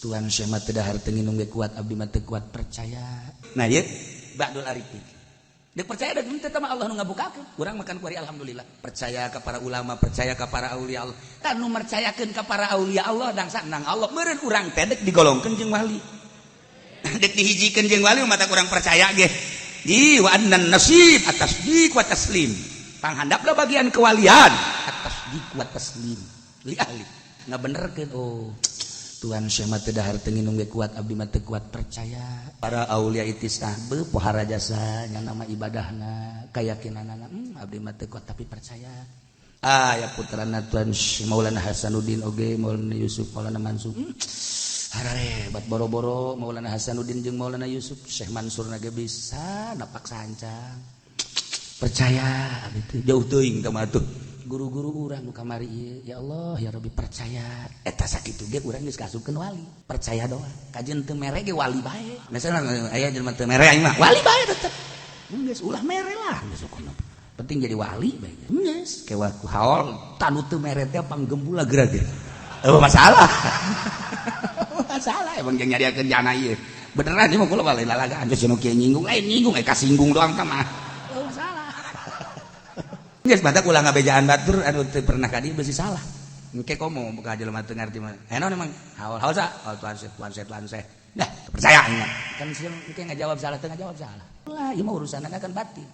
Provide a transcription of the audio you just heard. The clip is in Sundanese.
Tuhan Syekh mah teu dahar teu nginung ge kuat abdi mah teu kuat percaya. Nah ieu ba'dul arifin. Dek percaya da teu mah Allah nu ngabukakeun. Urang makan kuari alhamdulillah. Percaya ka para ulama, percaya ka para aulia Allah. Kan nu mercayakeun ka para aulia Allah dangsa nang Allah meureun urang teh dek digolongkeun jeung wali. Dek dihijikeun jeung wali mata urang percaya ge. Di wa annan nasib atas dik wa taslim. Panghandapna bagian kewalian atas dik wa taslim. Li ahli. Ngabenerkeun oh Tuhan Syekh mah teu dahar teu nginung ge kuat abdi mah teu kuat percaya. Para aulia itisah beu pohara jasa nya nama ibadahna kayakinanna abdi mah teu kuat tapi percaya. Ya putrana Tuhan Maulana Hasanuddin oge Maulana Yusuf Maulana Mansur. Harare bat boro-boro Maulana Hasanuddin jeung Maulana Yusuf Syekh Mansur ge bisa napak sancang. Percaya abdi jauh teuing ka mah tuh. Guru-guru urang nu kamari ieu ya Allah ya Rabbi percaya eta sakitu ge urang geus kasupkeun wali percaya doang kajeun teu mere ge wali bae misalna aya jelema teu mere aing mah wali bae tetep geus ulah mere lah geus ukur penting jadi wali bae geus ke waku haol tanu teu mere teh panggembula geura-geura masalah masalah emang jeung nyadiakeun jana ieu beneran ieu mah kula balik lalagaan geus nu kieu nyinggung nyinggung kasinggung doang tah mah masalah. Geus batak ulah ngabejaan batur anu teu pernah ka dieu beusi salah. Engke komo ka jelema teu ngarti mah. Enon emang haul sa, haul tuan set. Dah percaya nya. Kan sieun engke ngajawab salah teu ngajawab salah. Lah ieu mah urusanna kan batin.